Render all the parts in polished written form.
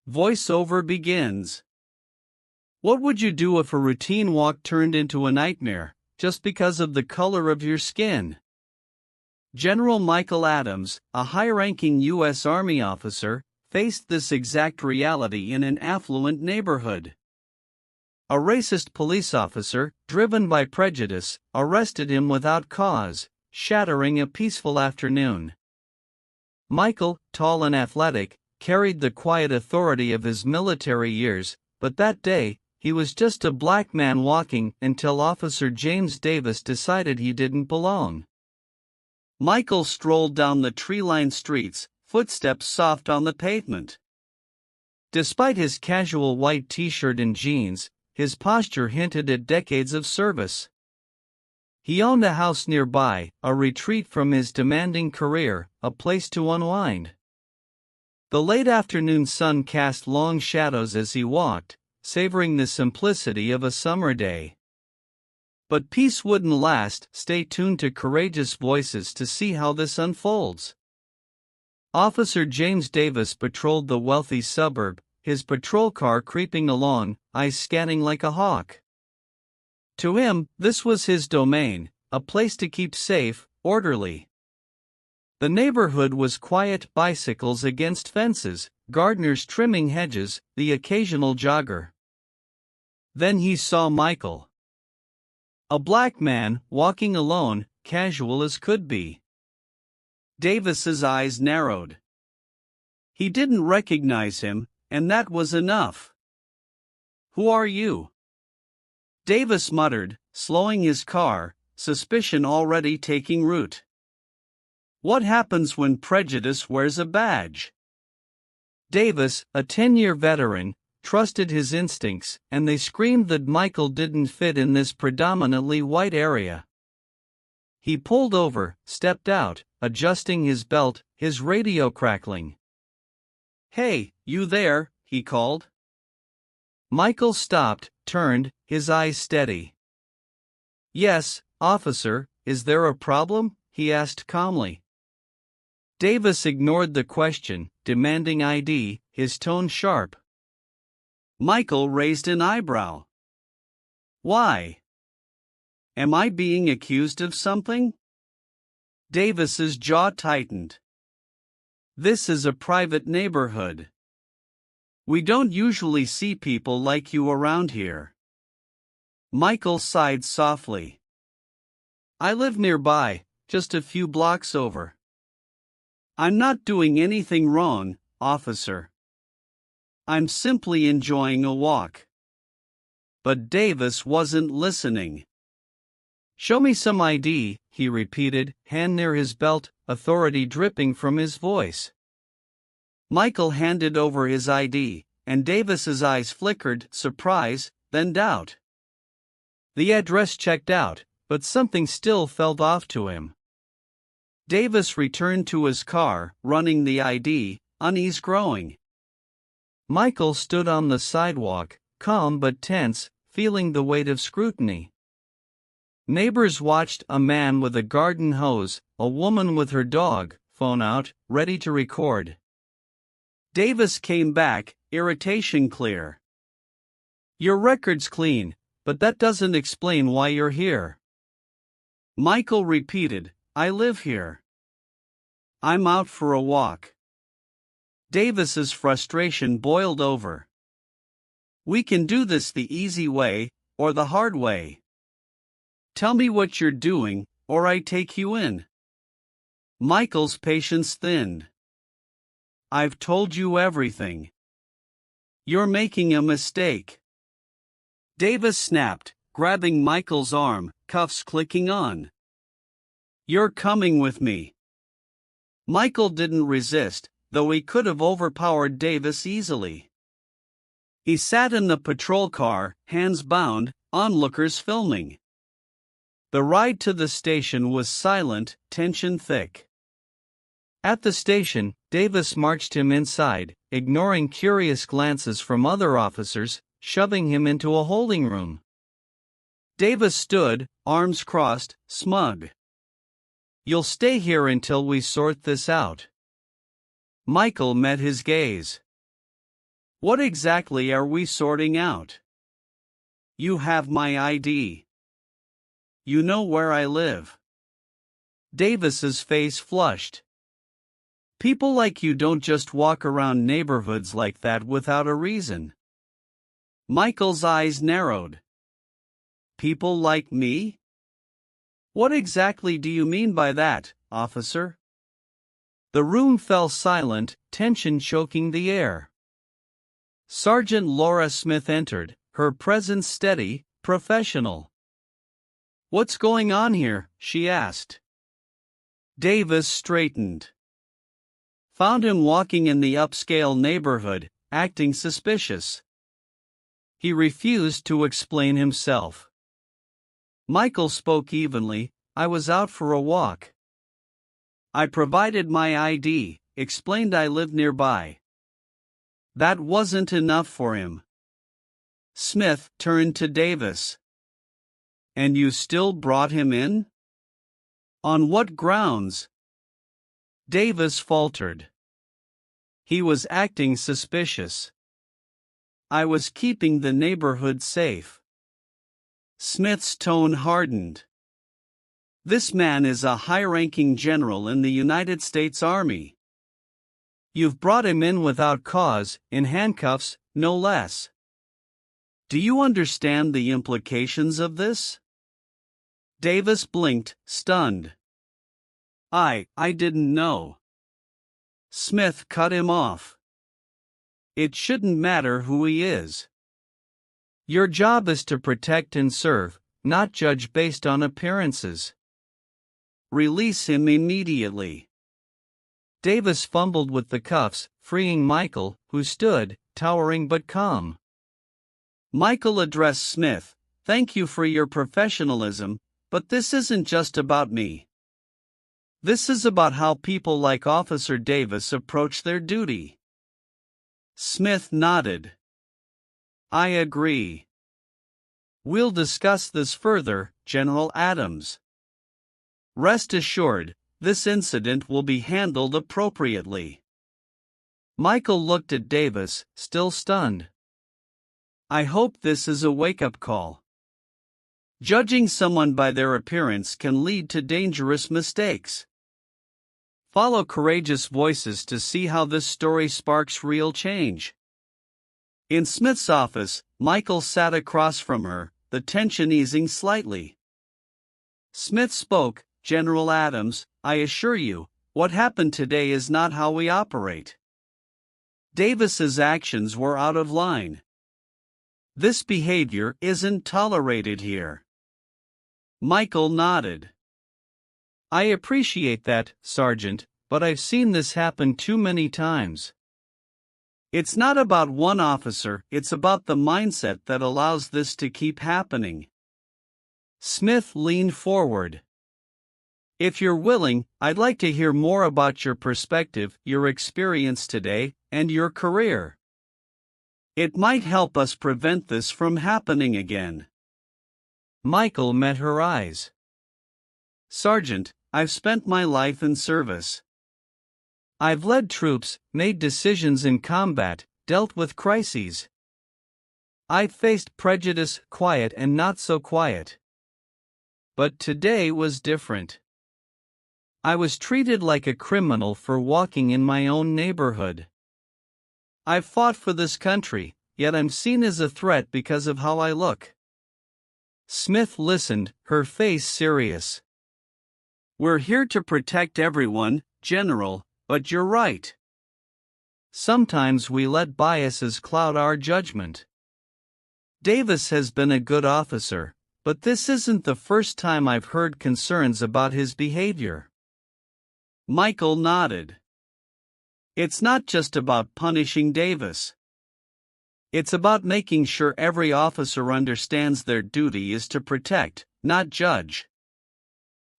Voiceover begins. What would you do if a routine walk turned into a nightmare, just because of the color of your skin? General Michael Adams, a high-ranking U.S. Army officer, faced this exact reality in an affluent neighborhood. A racist police officer, driven by prejudice, arrested him without cause, shattering a peaceful afternoon. Michael, tall and athletic, carried the quiet authority of his military years, but that day, he was just a black man walking until Officer James Davis decided he didn't belong. Michael strolled down the tree-lined streets, footsteps soft on the pavement. Despite his casual white t-shirt and jeans, his posture hinted at decades of service. He owned a house nearby, a retreat from his demanding career, a place to unwind. The late afternoon sun cast long shadows as he walked, savoring the simplicity of a summer day. But peace wouldn't last. Stay tuned to Courageous Voices to see how this unfolds. Officer James Davis patrolled the wealthy suburb, his patrol car creeping along, eyes scanning like a hawk. To him, this was his domain, a place to keep safe, orderly. The neighborhood was quiet, bicycles against fences, gardeners trimming hedges, the occasional jogger. Then he saw Michael. A black man, walking alone, casual as could be. Davis's eyes narrowed. He didn't recognize him, and that was enough. "Who are you?" Davis muttered, slowing his car, suspicion already taking root. What happens when prejudice wears a badge? Davis, a 10-year veteran, trusted his instincts, and they screamed that Michael didn't fit in this predominantly white area. He pulled over, stepped out, adjusting his belt, his radio crackling. "Hey, you there," he called. Michael stopped, turned, his eyes steady. "Yes, officer, is there a problem?" he asked calmly. Davis ignored the question, demanding ID, his tone sharp. Michael raised an eyebrow. "Why? Am I being accused of something?" Davis's jaw tightened. "This is a private neighborhood. We don't usually see people like you around here." Michael sighed softly. "I live nearby, just a few blocks over. I'm not doing anything wrong, officer. I'm simply enjoying a walk." But Davis wasn't listening. "Show me some ID," he repeated, hand near his belt, authority dripping from his voice. Michael handed over his ID, and Davis's eyes flickered, surprise, then doubt. The address checked out, but something still felt off to him. Davis returned to his car, running the ID, unease growing. Michael stood on the sidewalk, calm but tense, feeling the weight of scrutiny. Neighbors watched, a man with a garden hose, a woman with her dog, phone out, ready to record. Davis came back, irritation clear. "Your record's clean, but that doesn't explain why you're here." Michael repeated, "I live here. I'm out for a walk." Davis's frustration boiled over. "We can do this the easy way, or the hard way. Tell me what you're doing, or I take you in." Michael's patience thinned. "I've told you everything. You're making a mistake." Davis snapped, grabbing Michael's arm, cuffs clicking on. "You're coming with me." Michael didn't resist, though he could have overpowered Davis easily. He sat in the patrol car, hands bound, onlookers filming. The ride to the station was silent, tension thick. At the station, Davis marched him inside, ignoring curious glances from other officers, shoving him into a holding room. Davis stood, arms crossed, smug. "You'll stay here until we sort this out." Michael met his gaze. What exactly are we sorting out? You have my ID. You know where I live. Davis's face flushed. People like you don't just walk around neighborhoods like that without a reason. Michael's eyes narrowed. People like me? What exactly do you mean by that, officer? The room fell silent, tension choking the air. Sergeant Laura Smith entered, her presence steady, professional. What's going on here? She asked. Davis straightened. Found him walking in the upscale neighborhood, acting suspicious. He refused to explain himself. Michael spoke evenly. I was out for a walk. I provided my ID, explained I live nearby. That wasn't enough for him. Smith turned to Davis. And you still brought him in? On what grounds? Davis faltered. He was acting suspicious. I was keeping the neighborhood safe. Smith's tone hardened. This man is a high-ranking general in the United States Army. You've brought him in without cause, in handcuffs, no less. Do you understand the implications of this? Davis blinked, stunned. I didn't know. Smith cut him off. It shouldn't matter who he is. Your job is to protect and serve, not judge based on appearances. Release him immediately. Davis fumbled with the cuffs, freeing Michael, who stood, towering but calm. Michael addressed Smith. Thank you for your professionalism, but this isn't just about me. This is about how people like Officer Davis approach their duty. Smith nodded. I agree. We'll discuss this further, General Adams. Rest assured, this incident will be handled appropriately. Michael looked at Davis, still stunned. I hope this is a wake-up call. Judging someone by their appearance can lead to dangerous mistakes. Follow Courageous Voices to see how this story sparks real change. In Smith's office, Michael sat across from her, the tension easing slightly. Smith spoke. General Adams, I assure you, what happened today is not how we operate. Davis's actions were out of line. This behavior isn't tolerated here. Michael nodded. I appreciate that, Sergeant, but I've seen this happen too many times. It's not about one officer, it's about the mindset that allows this to keep happening. Smith leaned forward. If you're willing, I'd like to hear more about your perspective, your experience today, and your career. It might help us prevent this from happening again. Michael met her eyes. Sergeant, I've spent my life in service. I've led troops, made decisions in combat, dealt with crises. I've faced prejudice, quiet and not so quiet. But today was different. I was treated like a criminal for walking in my own neighborhood. I've fought for this country, yet I'm seen as a threat because of how I look. Smith listened, her face serious. We're here to protect everyone, General, but you're right. Sometimes we let biases cloud our judgment. Davis has been a good officer, but this isn't the first time I've heard concerns about his behavior. Michael nodded. It's not just about punishing Davis. It's about making sure every officer understands their duty is to protect, not judge.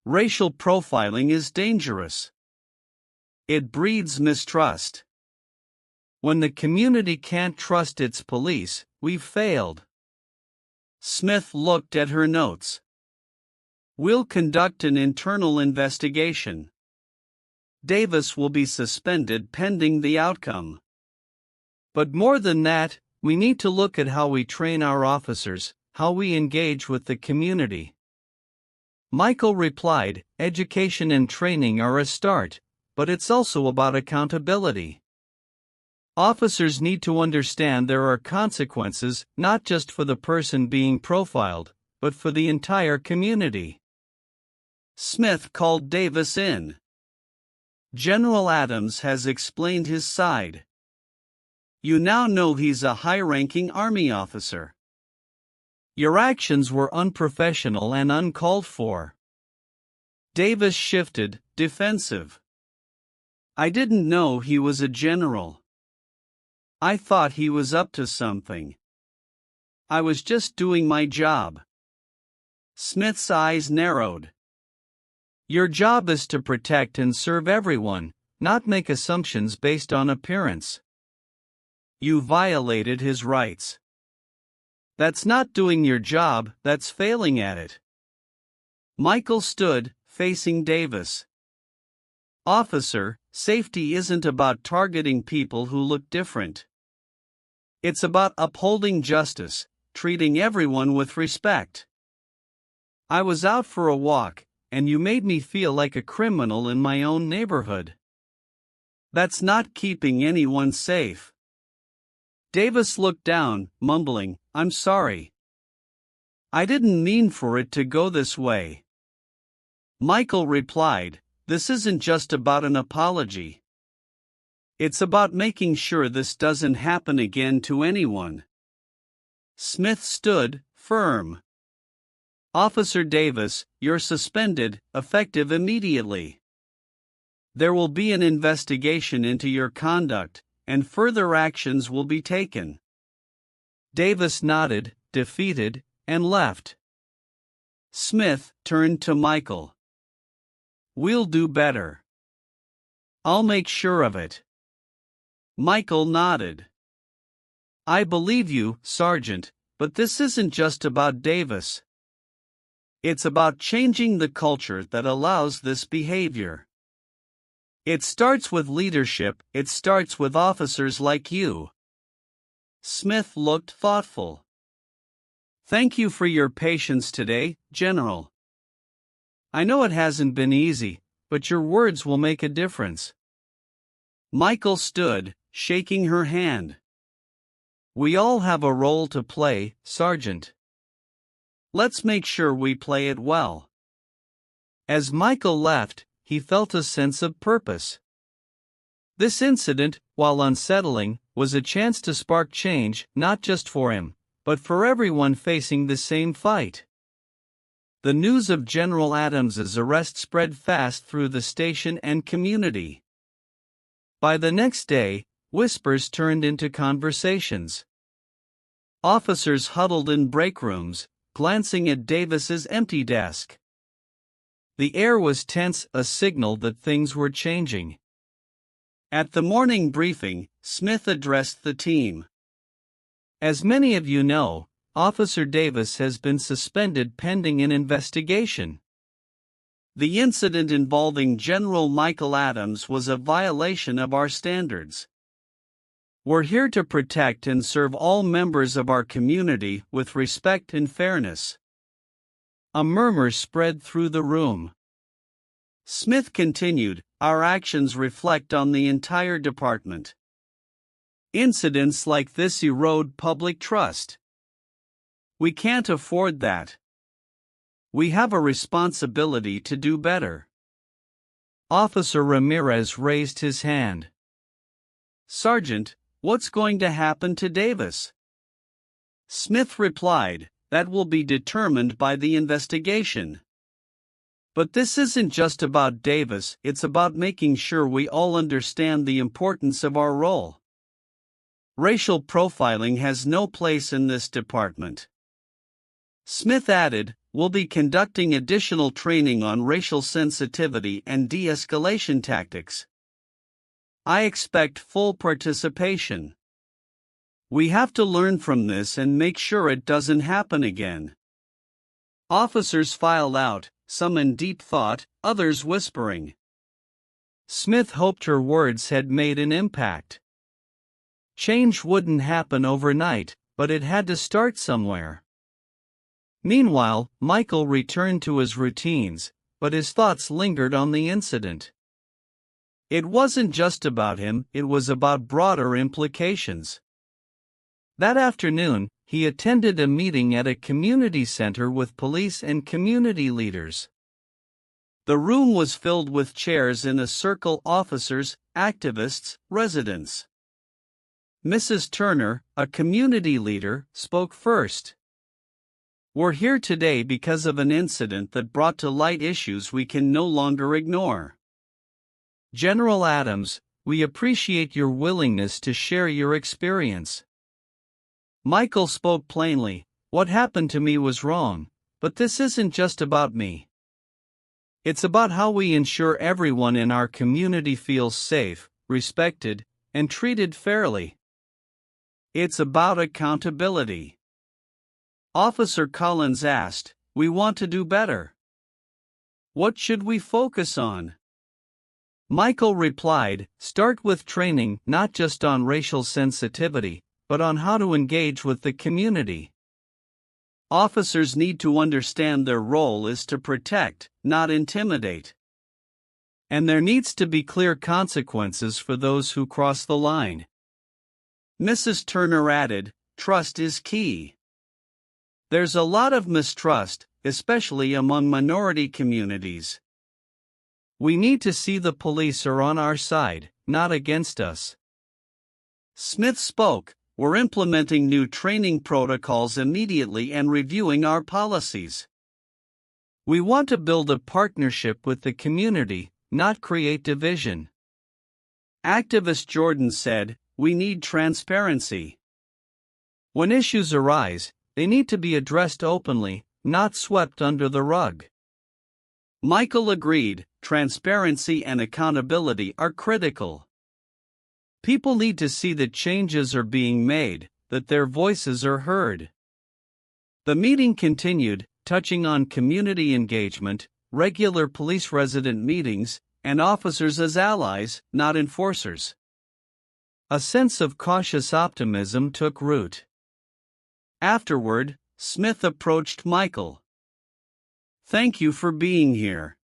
Racial profiling is dangerous. It breeds mistrust. When the community can't trust its police, we've failed. Smith looked at her notes. We'll conduct an internal investigation. Davis will be suspended pending the outcome. But more than that, we need to look at how we train our officers, how we engage with the community. Michael replied, education and training are a start, but it's also about accountability. Officers need to understand there are consequences not just for the person being profiled, but for the entire community. Smith called Davis in. General Adams has explained his side. You now know he's a high-ranking Army officer. Your actions were unprofessional and uncalled for. Davis shifted, defensive. I didn't know he was a general. I thought he was up to something. I was just doing my job. Smith's eyes narrowed. Your job is to protect and serve everyone, not make assumptions based on appearance. You violated his rights. That's not doing your job, that's failing at it. Michael stood, facing Davis. Officer, safety isn't about targeting people who look different. It's about upholding justice, treating everyone with respect. I was out for a walk, and you made me feel like a criminal in my own neighborhood. That's not keeping anyone safe. Davis looked down, mumbling, I'm sorry. I didn't mean for it to go this way. Michael replied, this isn't just about an apology. It's about making sure this doesn't happen again to anyone. Smith stood, firm. Officer Davis, you're suspended, effective immediately. There will be an investigation into your conduct, and further actions will be taken. Davis nodded, defeated, and left. Smith turned to Michael. We'll do better. I'll make sure of it. Michael nodded. I believe you, Sergeant, but this isn't just about Davis. It's about changing the culture that allows this behavior. It starts with leadership, it starts with officers like you. Smith looked thoughtful. Thank you for your patience today, General. I know it hasn't been easy, but your words will make a difference. Michael stood, shaking her hand. We all have a role to play, Sergeant. Let's make sure we play it well. As Michael left, he felt a sense of purpose. This incident, while unsettling, was a chance to spark change, not just for him, but for everyone facing the same fight. The news of General Adams's arrest spread fast through the station and community. By the next day, whispers turned into conversations. Officers huddled in break rooms, glancing at Davis's empty desk. The air was tense, a signal that things were changing. At the morning briefing, Smith addressed the team. As many of you know, Officer Davis has been suspended pending an investigation. The incident involving General Michael Adams was a violation of our standards. We're here to protect and serve all members of our community with respect and fairness. A murmur spread through the room. Smith continued, our actions reflect on the entire department. Incidents like this erode public trust. We can't afford that. We have a responsibility to do better. Officer Ramirez raised his hand. Sergeant, what's going to happen to Davis? Smith replied, that will be determined by the investigation. But this isn't just about Davis, it's about making sure we all understand the importance of our role. Racial profiling has no place in this department. Smith added, we'll be conducting additional training on racial sensitivity and de-escalation tactics. I expect full participation. We have to learn from this and make sure it doesn't happen again. Officers filed out, some in deep thought, others whispering. Smith hoped her words had made an impact. Change wouldn't happen overnight, but it had to start somewhere. Meanwhile, Michael returned to his routines, but his thoughts lingered on the incident. It wasn't just about him, it was about broader implications. That afternoon, he attended a meeting at a community center with police and community leaders. The room was filled with chairs in a circle: officers, activists, residents. Mrs. Turner, a community leader, spoke first. "We're here today because of an incident that brought to light issues we can no longer ignore. General Adams, we appreciate your willingness to share your experience." Michael spoke plainly. "What happened to me was wrong, but this isn't just about me. It's about how we ensure everyone in our community feels safe, respected, and treated fairly. It's about accountability." Officer Collins asked, "We want to do better. What should we focus on?" Michael replied, "Start with training, not just on racial sensitivity, but on how to engage with the community. Officers need to understand their role is to protect, not intimidate. And there needs to be clear consequences for those who cross the line." Mrs. Turner added, "Trust is key. There's a lot of mistrust, especially among minority communities. We need to see the police are on our side, not against us." Smith spoke, "We're implementing new training protocols immediately and reviewing our policies. We want to build a partnership with the community, not create division." Activist Jordan said, "We need transparency. When issues arise, they need to be addressed openly, not swept under the rug." Michael agreed, transparency and accountability are critical. People need to see that changes are being made, that their voices are heard. The meeting continued, touching on community engagement, regular police-resident meetings, and officers as allies, not enforcers. A sense of cautious optimism took root. Afterward, Smith approached Michael. "Thank you for being here.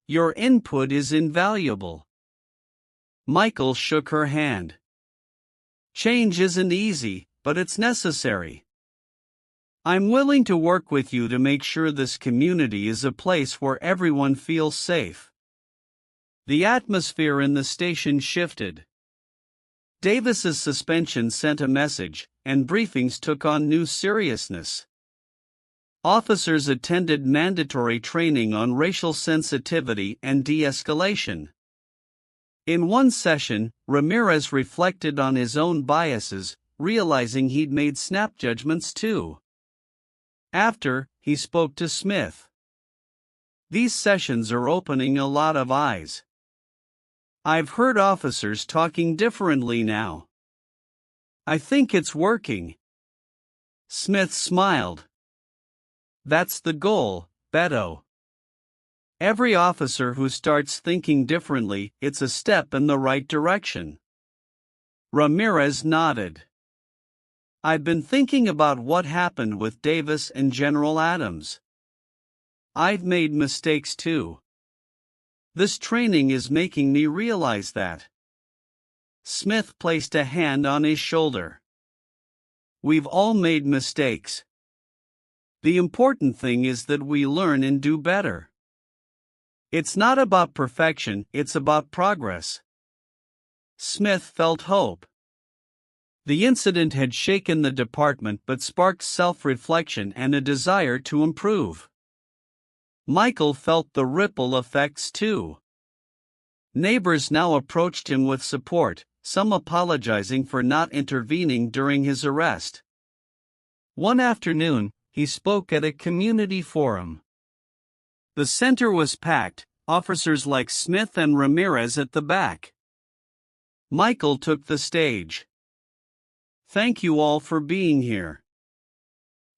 Your input is invaluable." Michael shook her hand. "Change isn't easy, but it's necessary. I'm willing to work with you to make sure this community is a place where everyone feels safe." The atmosphere in the station shifted. Davis's suspension sent a message, and briefings took on new seriousness. Officers attended mandatory training on racial sensitivity and de-escalation. In one session, Ramirez reflected on his own biases, realizing he'd made snap judgments too. After, he spoke to Smith. "These sessions are opening a lot of eyes. I've heard officers talking differently now. I think it's working." Smith smiled. "That's the goal, Beto. Every officer who starts thinking differently, it's a step in the right direction." Ramirez nodded. "I've been thinking about what happened with Davis and General Adams. I've made mistakes too. This training is making me realize that." Smith placed a hand on his shoulder. "We've all made mistakes. The important thing is that we learn and do better. It's not about perfection, it's about progress." Smith felt hope. The incident had shaken the department but sparked self-reflection and a desire to improve. Michael felt the ripple effects too. Neighbors now approached him with support, some apologizing for not intervening during his arrest. One afternoon, he spoke at a community forum. The center was packed, officers like Smith and Ramirez at the back. Michael took the stage. "Thank you all for being here.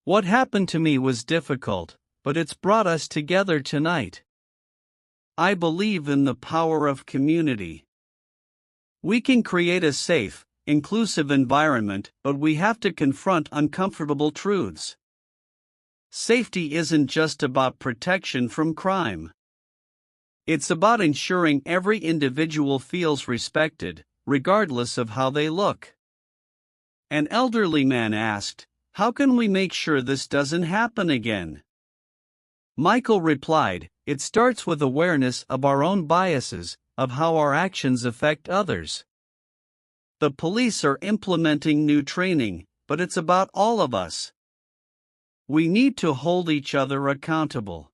What happened to me was difficult, but it's brought us together tonight. I believe in the power of community. We can create a safe, inclusive environment, but we have to confront uncomfortable truths. Safety isn't just about protection from crime. It's about ensuring every individual feels respected, regardless of how they look. An elderly man asked, "How can we make sure this doesn't happen again?" Michael replied, "It starts with awareness of our own biases, of how our actions affect others. The police are implementing new training, but it's about all of us. We need to hold each other accountable.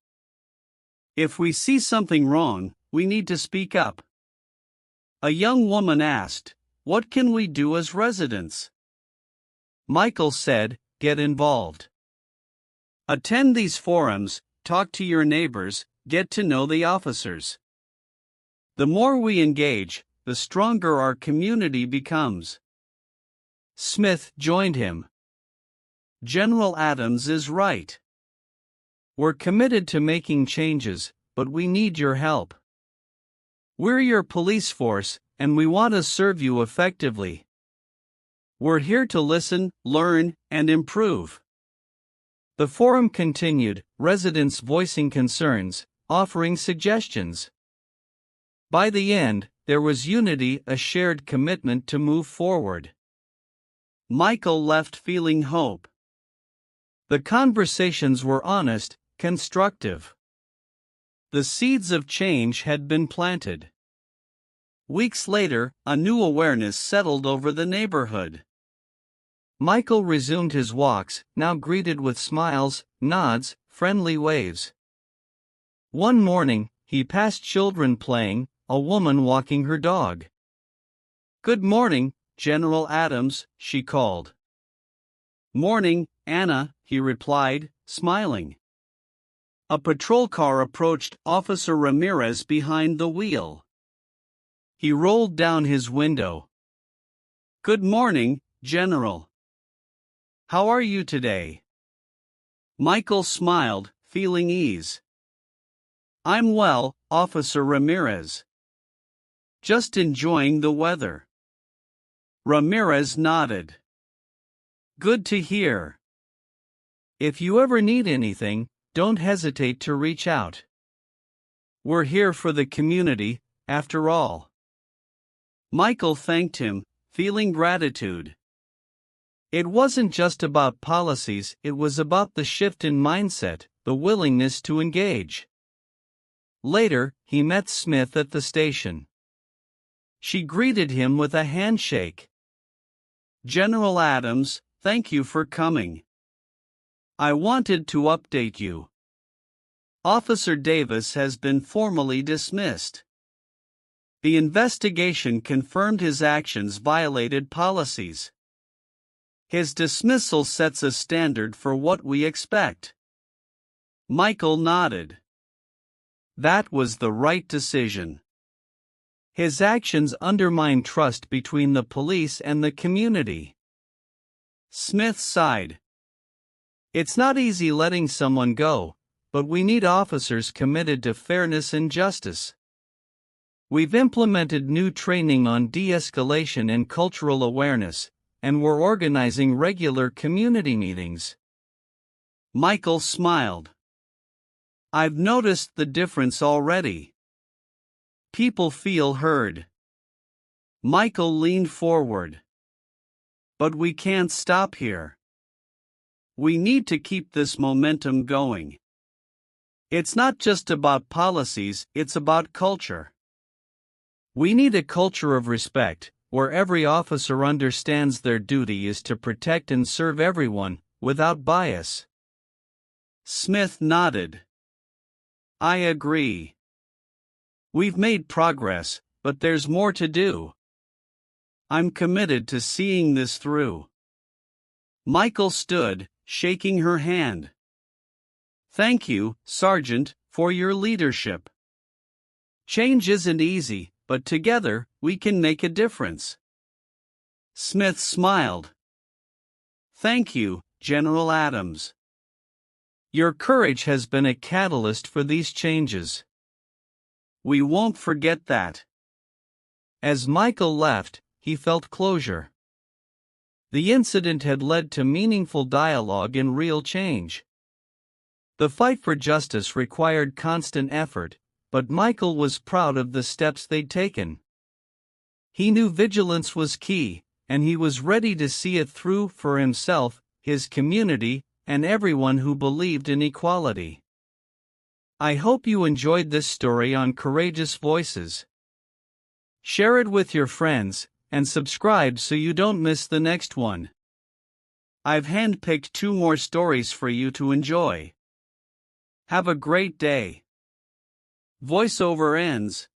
If we see something wrong, we need to speak up." A young woman asked, "What can we do as residents?" Michael said, "Get involved. Attend these forums, talk to your neighbors, get to know the officers. The more we engage, the stronger our community becomes." Smith joined him. "General Adams is right. We're committed to making changes, but we need your help. We're your police force, and we want to serve you effectively. We're here to listen, learn, and improve." The forum continued, residents voicing concerns, offering suggestions. By the end, there was unity, a shared commitment to move forward. Michael left feeling hope. The conversations were honest, constructive. The seeds of change had been planted. Weeks later, a new awareness settled over the neighborhood. Michael resumed his walks, now greeted with smiles, nods, friendly waves. One morning, he passed children playing, a woman walking her dog. "Good morning, General Adams," she called. "Morning, Anna," he replied, smiling. A patrol car approached Officer Ramirez behind the wheel. He rolled down his window. "Good morning, General. How are you today?" Michael smiled, feeling ease. "I'm well, Officer Ramirez. Just enjoying the weather." Ramirez nodded. "Good to hear. If you ever need anything, don't hesitate to reach out. We're here for the community, after all." Michael thanked him, feeling gratitude. It wasn't just about policies, it was about the shift in mindset, the willingness to engage. Later, he met Smith at the station. She greeted him with a handshake. "General Adams, thank you for coming. I wanted to update you. Officer Davis has been formally dismissed. The investigation confirmed his actions violated policies. His dismissal sets a standard for what we expect." Michael nodded. That was the right decision. His actions undermine trust between the police and the community. Smith sighed. "It's not easy letting someone go, but we need officers committed to fairness and justice. We've implemented new training on de-escalation and cultural awareness, and we're organizing regular community meetings." Michael smiled. "I've noticed the difference already. People feel heard." Michael leaned forward. "But we can't stop here. We need to keep this momentum going. It's not just about policies, it's about culture. We need a culture of respect, where every officer understands their duty is to protect and serve everyone, without bias." Smith nodded. "I agree. We've made progress, but there's more to do. I'm committed to seeing this through." Michael stood, shaking her hand. "Thank you, Sergeant, for your leadership. Change isn't easy, but together, we can make a difference." Smith smiled. "Thank you, General Adams. Your courage has been a catalyst for these changes. We won't forget that." As Michael left, he felt closure. The incident had led to meaningful dialogue and real change. The fight for justice required constant effort, but Michael was proud of the steps they'd taken. He knew vigilance was key, and he was ready to see it through for himself, his community, and everyone who believed in equality. I hope you enjoyed this story on Courageous Voices. Share it with your friends, and subscribe so you don't miss the next one. I've handpicked 2 more stories for you to enjoy. Have a great day. Voiceover ends.